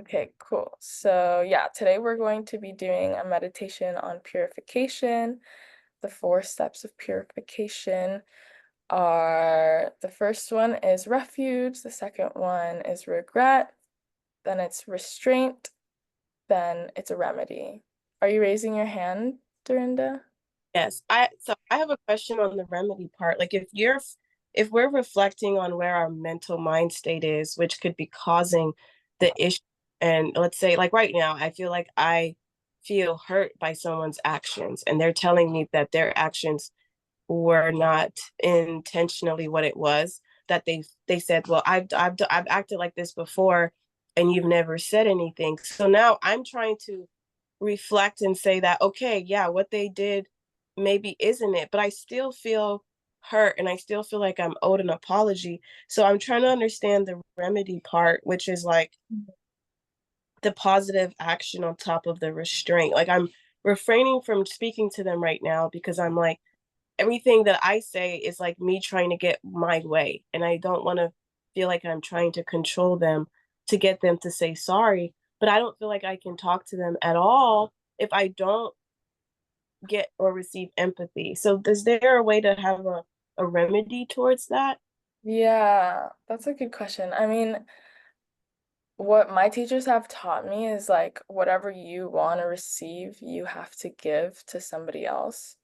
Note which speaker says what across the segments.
Speaker 1: Okay, cool. So, yeah, today we're going to be doing a meditation on purification. The four steps of purification are the first one is refuge, the second one is regret, then it's restraint, then it's a remedy. Are you raising your hand, Dorinda?
Speaker 2: Yes, I have a question on the remedy part. Like if we're reflecting on where our mental mind state is, which could be causing the issue, and let's say like right now, I feel like I feel hurt by someone's actions and they're telling me that their actions were not intentionally what it was that they said, well, I've acted like this before and you've never said anything. So now I'm trying to reflect and say that, okay, yeah, what they did maybe isn't it, but I still feel hurt and I still feel like I'm owed an apology. So I'm trying to understand the remedy part, which is like the positive action on top of the restraint. Like I'm refraining from speaking to them right now because I'm like, everything that I say is like me trying to get my way. And I don't want to feel like I'm trying to control them to get them to say sorry. But I don't feel like I can talk to them at all if I don't get or receive empathy. So is there a way to have a remedy towards that?
Speaker 1: Yeah, that's a good question. I mean, what my teachers have taught me is like whatever you want to receive, you have to give to somebody else.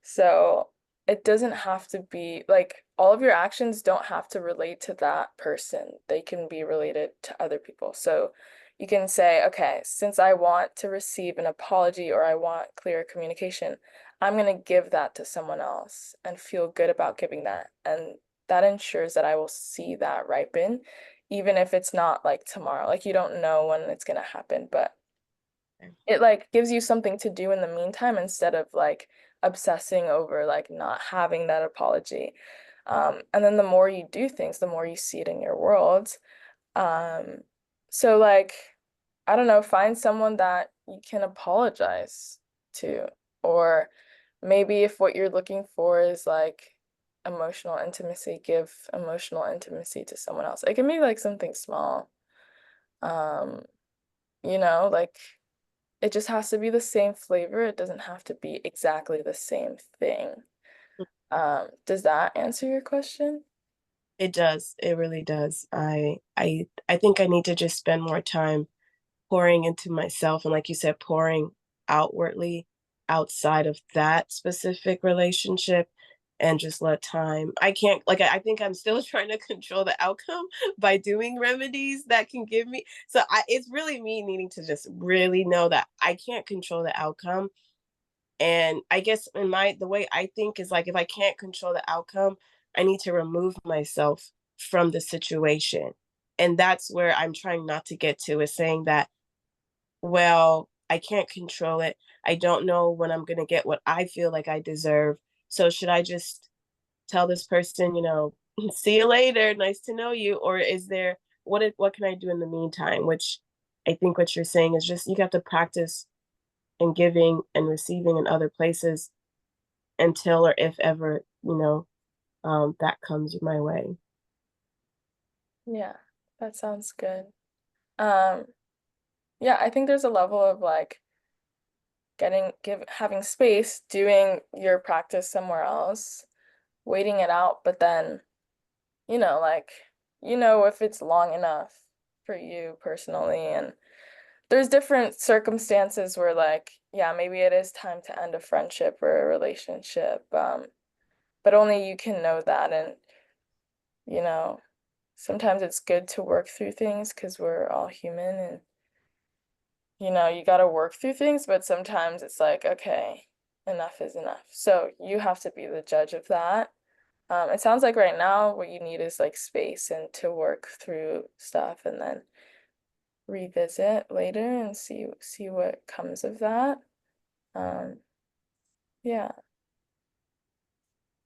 Speaker 1: So it doesn't have to be like all of your actions don't have to relate to that person. They can be related to other people. So you can say, okay, since I want to receive an apology or I want clear communication, I'm going to give that to someone else and feel good about giving that. And that ensures that I will see that ripen even if it's not like tomorrow. Like you don't know when it's gonna happen, but it like gives you something to do in the meantime instead of like obsessing over like not having that apology. And then the more you do things, the more you see it in your world. Um, so like, I don't know, find someone that you can apologize to, or maybe if what you're looking for is like emotional intimacy, give emotional intimacy to someone else. It can be like something small. Um, like it just has to be the same flavor. It doesn't have to be exactly the same thing. Does that answer your question?
Speaker 2: It does. It really does. I think I need to just spend more time pouring into myself and like you said, pouring outwardly outside of that specific relationship and just let time. I can't like I think I'm still trying to control the outcome by doing remedies that can give me it's really me needing to just really know that I can't control the outcome. And I guess in the way I think is like if I can't control the outcome, I need to remove myself from the situation. And that's where I'm trying not to get to is saying that, well, I can't control it. I don't know when I'm going to get what I feel like I deserve. So should I just tell this person, see you later, nice to know you, or is there what can I do in the meantime? Which I think what you're saying is just you have to practice in giving and receiving in other places until or if ever, that comes my way.
Speaker 1: Yeah, that sounds good. Um, yeah, I think there's a level of like having space, doing your practice somewhere else, waiting it out, but then, like, if it's long enough for you personally. And there's different circumstances where, like, yeah, maybe it is time to end a friendship or a relationship. But only you can know that. And, you know, sometimes it's good to work through things because we're all human and, you got to work through things, but sometimes it's like, okay, enough is enough. So you have to be the judge of that. It sounds like right now what you need is like space and to work through stuff and then revisit later and see what comes of that. Um, yeah,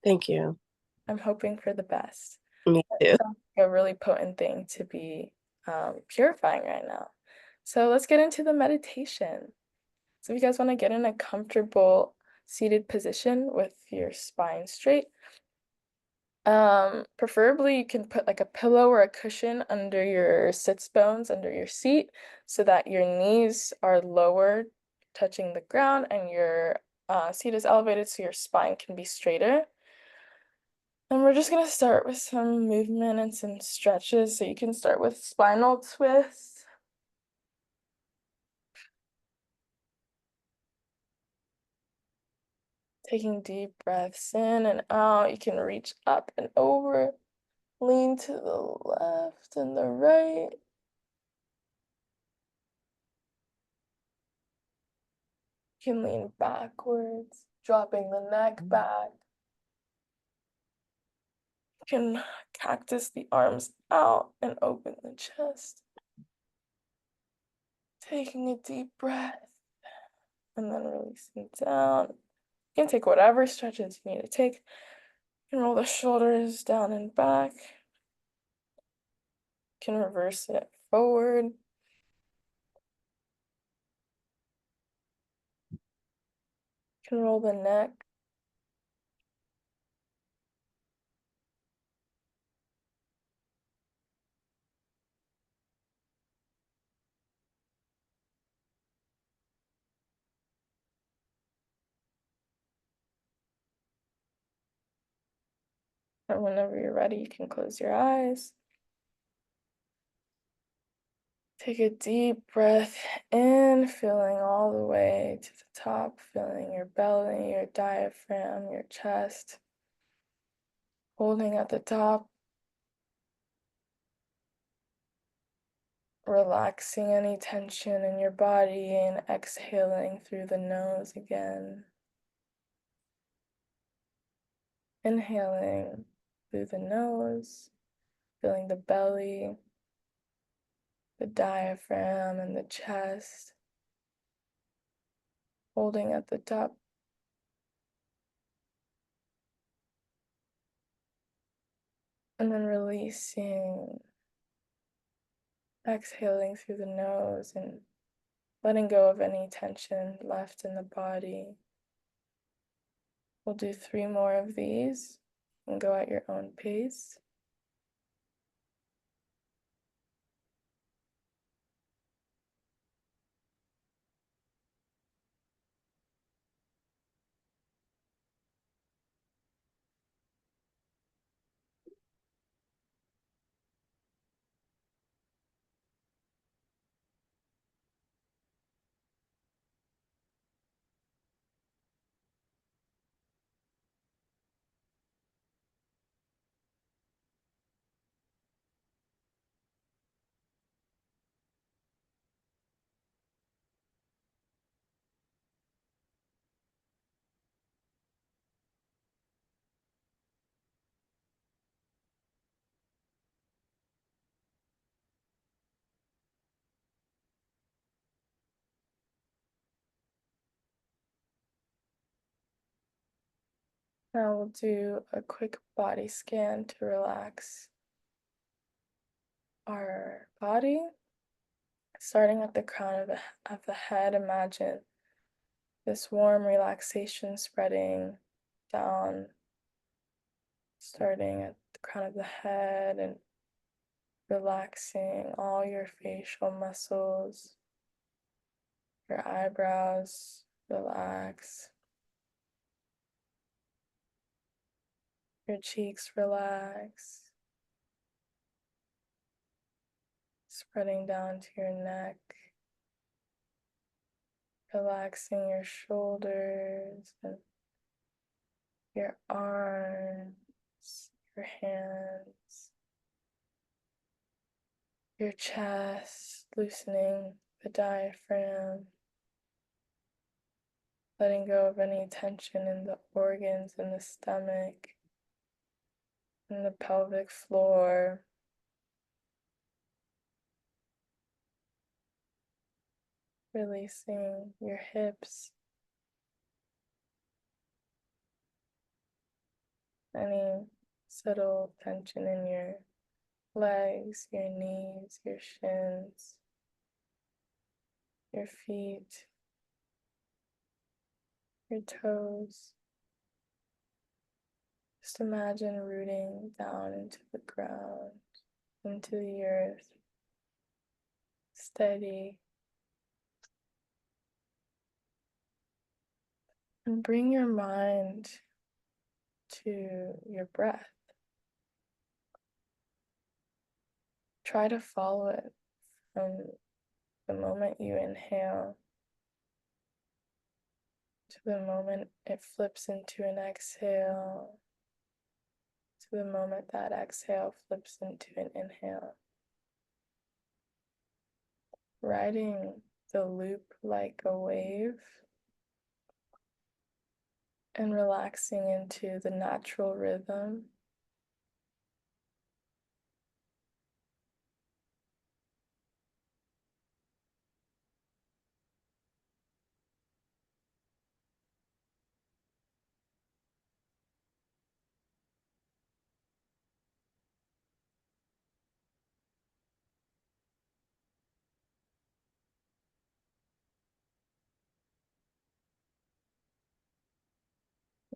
Speaker 2: Thank you.
Speaker 1: I'm hoping for the best.
Speaker 2: Me
Speaker 1: It
Speaker 2: too.
Speaker 1: sounds like a really potent thing to be purifying right now. So let's get into the meditation. So if you guys want to get in a comfortable seated position with your spine straight, Preferably you can put like a pillow or a cushion under your sits bones, under your seat, so that your knees are lower, touching the ground, and your seat is elevated so your spine can be straighter. And we're just gonna start with some movement and some stretches. So you can start with spinal twists. Taking deep breaths in and out. You can reach up and over, lean to the left and the right. You can lean backwards, dropping the neck back. You can cactus the arms out and open the chest. Taking a deep breath and then releasing down. You can take whatever stretches you need to take. You can roll the shoulders down and back. You can reverse it forward. You can roll the neck. And whenever you're ready, you can close your eyes. Take a deep breath in, filling all the way to the top, filling your belly, your diaphragm, your chest, holding at the top, relaxing any tension in your body, and exhaling through the nose again. Inhaling through the nose, filling the belly, the diaphragm, and the chest, holding at the top. And then releasing, exhaling through the nose and letting go of any tension left in the body. We'll do 3 more of these and go at your own pace. Now we'll do a quick body scan to relax our body. Starting at the crown of the head, imagine this warm relaxation spreading down, starting at the crown of the head and relaxing all your facial muscles, your eyebrows relax, your cheeks relax, spreading down to your neck, relaxing your shoulders and your arms, your hands, your chest, loosening the diaphragm, letting go of any tension in the organs in the stomach, in the pelvic floor. Releasing your hips, any subtle tension in your legs, your knees, your shins, your feet, your toes. Just imagine rooting down into the ground, into the earth, steady. And bring your mind to your breath. Try to follow it from the moment you inhale to the moment it flips into an exhale, to the moment that exhale flips into an inhale. Riding the loop like a wave and relaxing into the natural rhythm.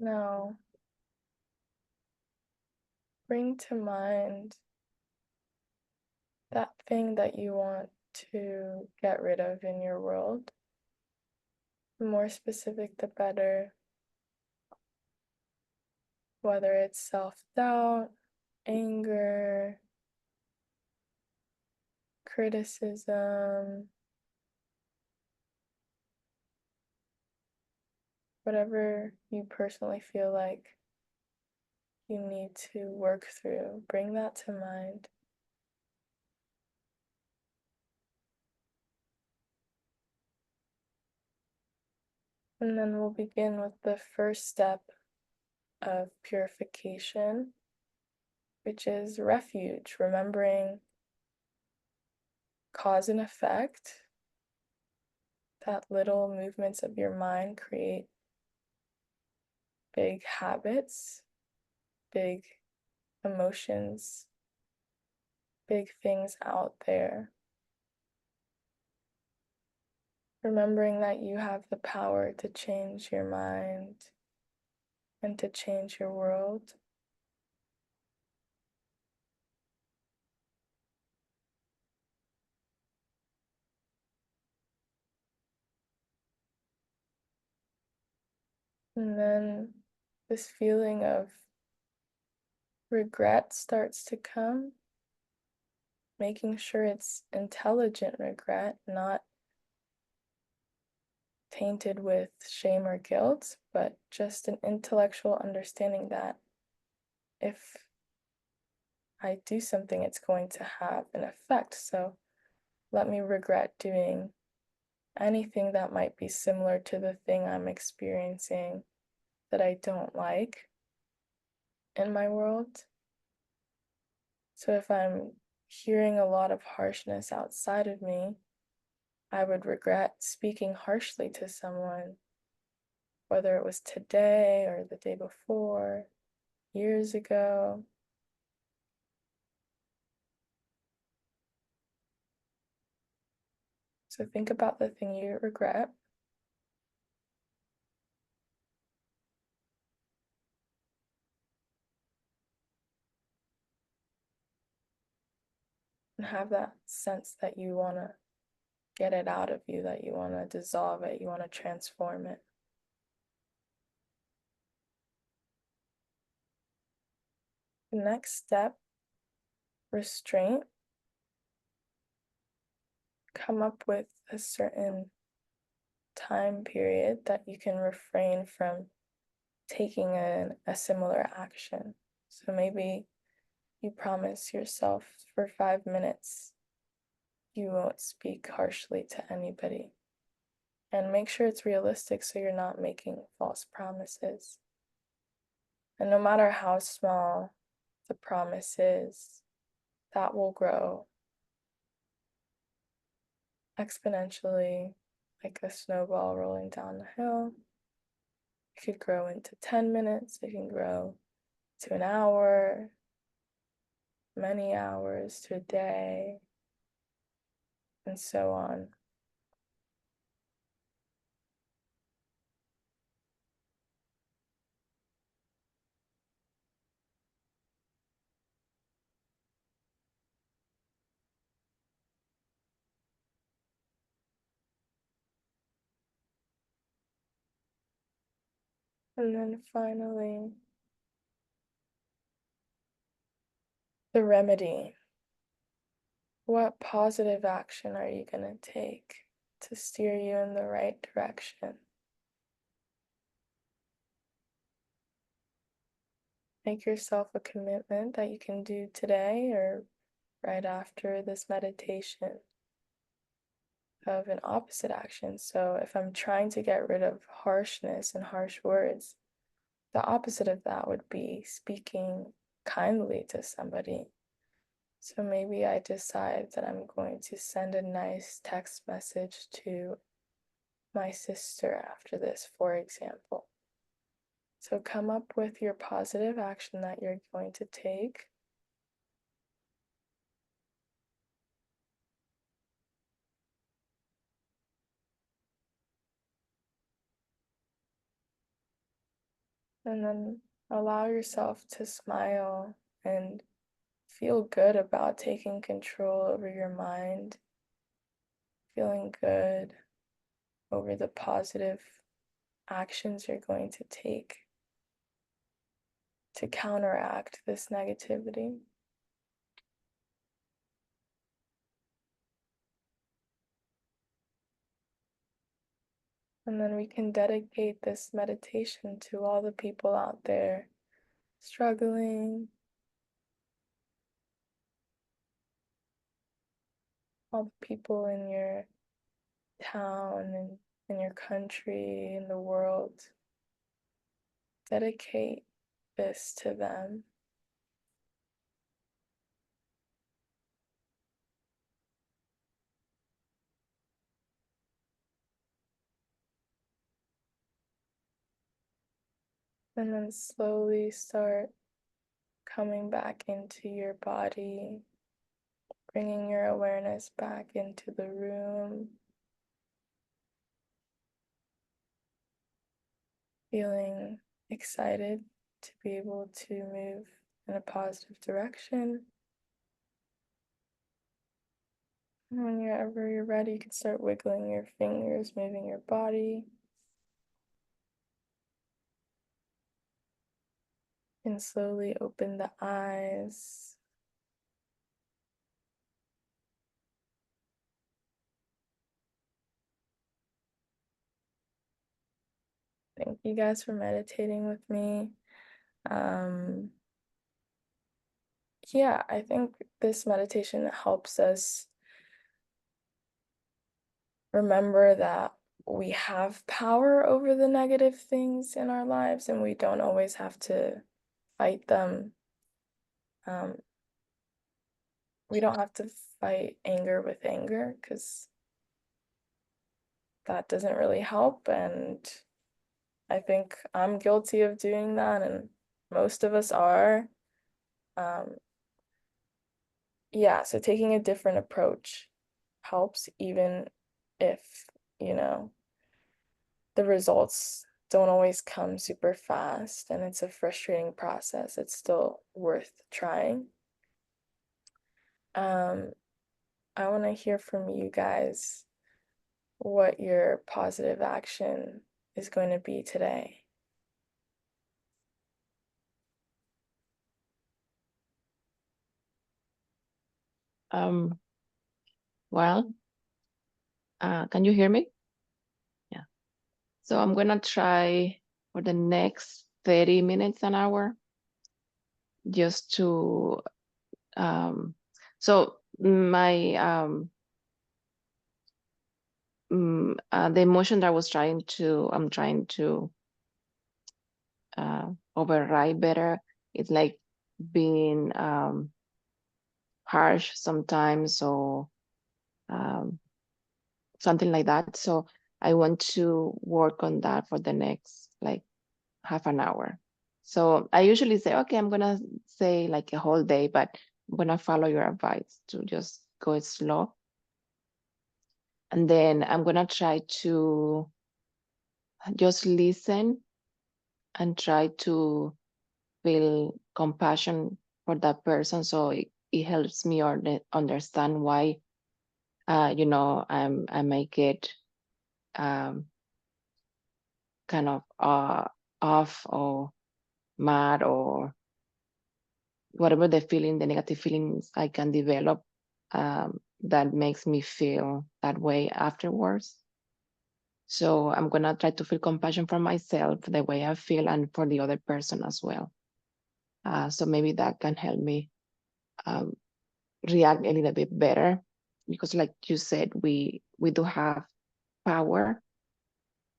Speaker 1: Now, bring to mind that thing that you want to get rid of in your world. The more specific, the better. Whether it's self-doubt, anger, criticism, whatever you personally feel like you need to work through, bring that to mind. And then we'll begin with the first step of purification, which is refuge, remembering cause and effect, that little movements of your mind create big habits, big emotions, big things out there. Remembering that you have the power to change your mind and to change your world. And then this feeling of regret starts to come, making sure it's intelligent regret, not tainted with shame or guilt, but just an intellectual understanding that if I do something, it's going to have an effect. So let me regret doing anything that might be similar to the thing I'm experiencing that I don't like in my world. So if I'm hearing a lot of harshness outside of me, I would regret speaking harshly to someone, whether it was today or the day before, years ago. So think about the thing you regret and have that sense that you want to get it out of you, that you want to dissolve it, you want to transform it. The next step, restraint. Come up with a certain time period that you can refrain from taking a similar action. So maybe you promise yourself for 5 minutes you won't speak harshly to anybody. And make sure it's realistic so you're not making false promises. And no matter how small the promise is, that will grow exponentially like a snowball rolling down the hill. It could grow into 10 minutes, it can grow to an hour, many hours, to a day, and so on. And then finally, the remedy. What positive action are you going to take to steer you in the right direction? Make yourself a commitment that you can do today or right after this meditation of an opposite action. So if I'm trying to get rid of harshness and harsh words, the opposite of that would be speaking kindly to somebody. So maybe I decide that I'm going to send a nice text message to my sister after this, for example. So come up with your positive action that you're going to take. And then allow yourself to smile and feel good about taking control over your mind, feeling good over the positive actions you're going to take to counteract this negativity. And then we can dedicate this meditation to all the people out there struggling, all the people in your town and in your country, in the world. Dedicate this to them. And then slowly start coming back into your body, bringing your awareness back into the room, feeling excited to be able to move in a positive direction. And whenever you're ready, you can start wiggling your fingers, moving your body, and slowly open the eyes. Thank you guys for meditating with me. Yeah, I think this meditation helps us remember that we have power over the negative things in our lives and we don't always have to fight them. Um, we don't have to fight anger with anger because that doesn't really help. And I think I'm guilty of doing that, and most of us are. Um, yeah, so taking a different approach helps, even if, you know, the results don't always come super fast and it's a frustrating process. It's still worth trying. Um, I want to hear from you guys what your positive action is going to be today.
Speaker 3: Um, well, can you hear me? Yeah. So I'm gonna try for the next 30 minutes, an hour, just to so my the emotion that I'm trying to override better. It's like being harsh sometimes, or um, something like that. So I want to work on that for the next like half an hour. So I usually say, okay, I'm gonna say like a whole day, but I'm gonna follow your advice to just go slow. And then I'm gonna try to just listen and try to feel compassion for that person. So it helps me understand why, I may get um, kind of off or mad or whatever the negative feelings I can develop that makes me feel that way afterwards. So I'm gonna try to feel compassion for myself, the way I feel, and for the other person as well. So maybe that can help me um, react a little bit better, because like you said, we do have power,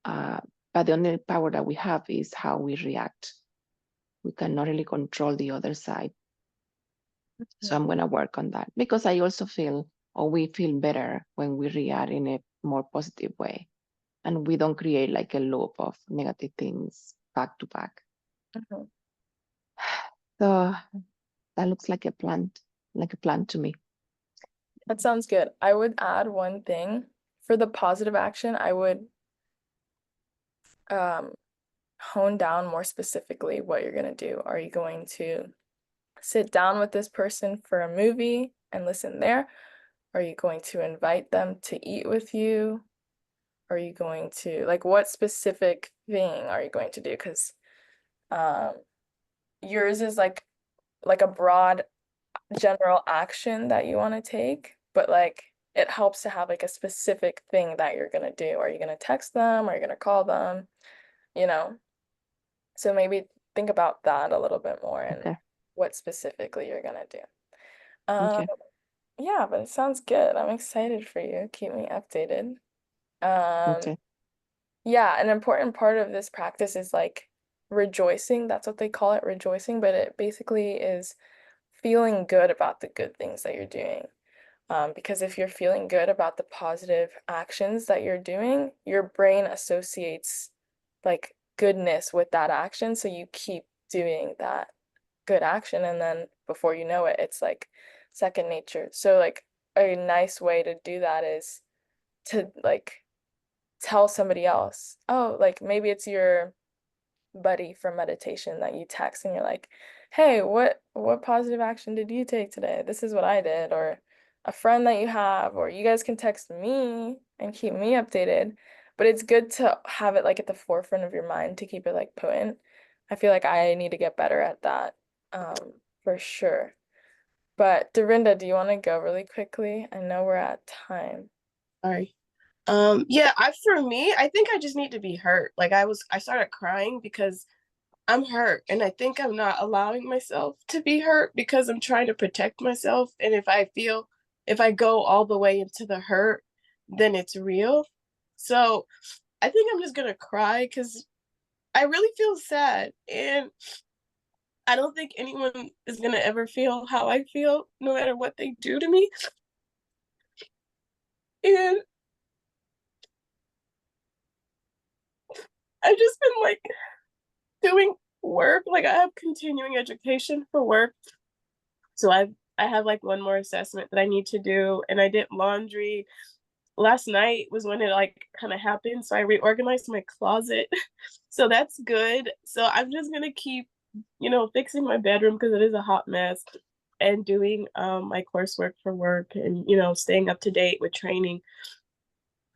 Speaker 3: but the only power that we have is how we react. We cannot really control the other side. So I'm gonna work on that, because I also feel, or we feel better when we react in a more positive way, and we don't create like a loop of negative things back to back.
Speaker 1: Mhm.
Speaker 3: So that looks like a plan to me.
Speaker 1: That sounds good. I would add one thing. For the positive action, I would hone down more specifically what you're going to do. Are you going to sit down with this person for a movie and listen there? Are you going to invite them to eat with you? Are you going to, like, what specific thing are you going to do? Because um, yours is like a broad general action that you want to take, but like it helps to have like a specific thing that you're gonna do. Are you gonna text them? Are you gonna call them? You know? So maybe think about that a little bit more and
Speaker 3: Okay.
Speaker 1: what specifically you're gonna do. Um,
Speaker 3: Okay.
Speaker 1: yeah, but it sounds good. I'm excited for you. Keep me updated. Um,
Speaker 3: Okay.
Speaker 1: yeah, an important part of this practice is like rejoicing. That's what they call it, rejoicing, but it basically is feeling good about the good things that you're doing. Because if you're feeling good about the positive actions that you're doing, your brain associates like goodness with that action. So you keep doing that good action. And then before you know it, it's like second nature. So, like, a nice way to do that is to like tell somebody else, oh, like maybe it's your buddy for meditation that you text and you're like, "Hey, what positive action did you take today? This is what I did." Or a friend that you have, or you guys can text me and keep me updated. But it's good to have it like at the forefront of your mind to keep it like potent. I feel like I need to get better at that, for sure. But Dorinda, do you want to go really quickly? I know we're at time.
Speaker 2: Sorry. Yeah, for me, I think I just need to be hurt. Like I started crying because I'm hurt, and I think I'm not allowing myself to be hurt because I'm trying to protect myself. And if I go all the way into the hurt, then it's real. So I think I'm just gonna cry because I really feel sad, and I don't think anyone is gonna ever feel how I feel, no matter what they do to me. And I've just been like doing work. Like I have continuing education for work. So I have like one more assessment that I need to do, and I did laundry. Last night was when it like kind of happened, so I reorganized my closet. So that's good. So I'm just going to keep, fixing my bedroom because it is a hot mess, and doing my coursework for work, and staying up to date with training,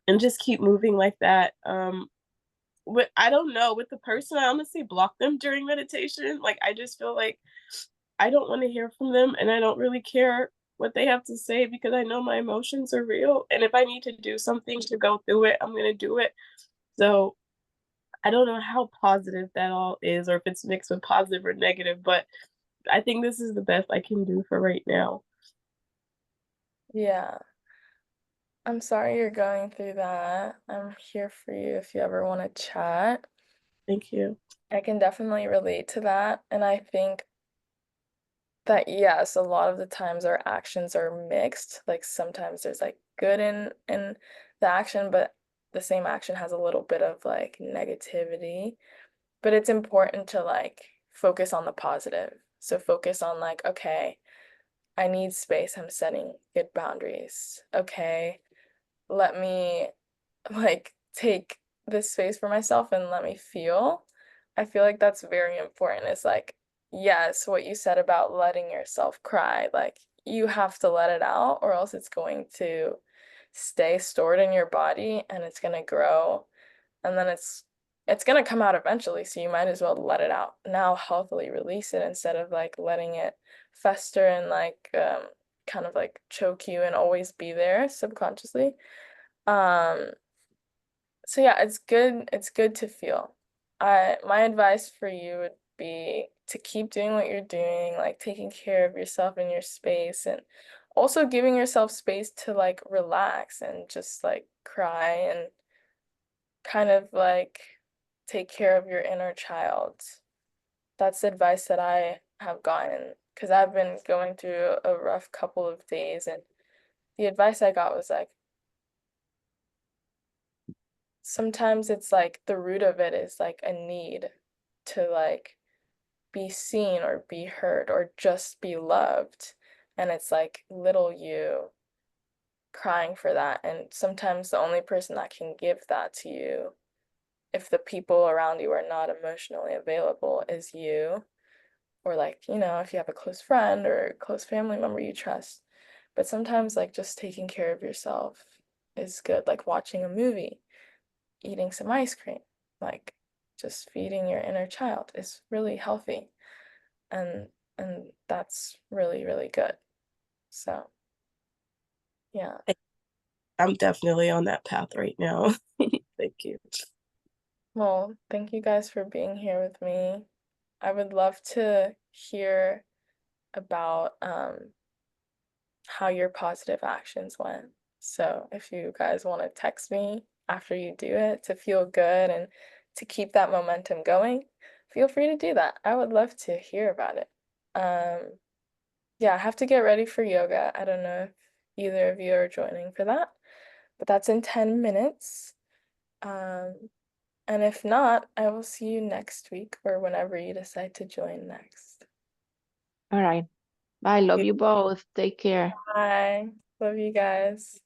Speaker 2: and just keep moving like that. I don't know, with the person, I honestly block them during meditation. Like I just feel like I don't want to hear from them, and I don't really care what they have to say because I know my emotions are real. And if I need to do something to go through it, I'm going to do it. So I don't know how positive that all is, or if it's mixed with positive or negative, but I think this is the best I can do for right now.
Speaker 1: Yeah. I'm sorry you're going through that. I'm here for you if you ever want to chat.
Speaker 2: Thank you.
Speaker 1: I can definitely relate to that. And I think that, yes, a lot of the times our actions are mixed. Like sometimes there's like good in the action, but the same action has a little bit of like negativity. But it's important to like focus on the positive. So focus on like, okay, I need space. I'm setting good boundaries. Okay, let me like take this space for myself and let me feel. I feel like that's very important. It's like, yes, what you said about letting yourself cry, like you have to let it out or else it's going to stay stored in your body and it's going to grow and then it's it's gonna come out eventually, so you might as well let it out now, healthily release it instead of like letting it fester and like kind of like choke you and always be there subconsciously. Um, so yeah, it's good to feel. My advice for you would be to keep doing what you're doing, like taking care of yourself and your space, and also giving yourself space to like relax and just like cry and kind of like take care of your inner child. That's the advice that I have gotten because I've been going through a rough couple of days, and the advice I got was like, sometimes it's like the root of it is like a need to like be seen or be heard or just be loved. And it's like little you crying for that. And sometimes the only person that can give that to you, if the people around you are not emotionally available, is you. Or like, you know, if you have a close friend or a close family member you trust. But sometimes like just taking care of yourself is good, like watching a movie, eating some ice cream, like just feeding your inner child is really healthy. And that's really, really good. So, yeah.
Speaker 2: I'm definitely on that path right now. Thank you.
Speaker 1: Well, thank you guys for being here with me. I would love to hear about how your positive actions went. So if you guys want to text me after you do it to feel good and to keep that momentum going, feel free to do that. I would love to hear about it. Yeah, I have to get ready for yoga. I don't know if either of you are joining for that, but that's in 10 minutes. And if not, I will see you next week or whenever you decide to join next.
Speaker 3: All right. Bye. Love you both. Take care.
Speaker 1: Bye. Love you guys.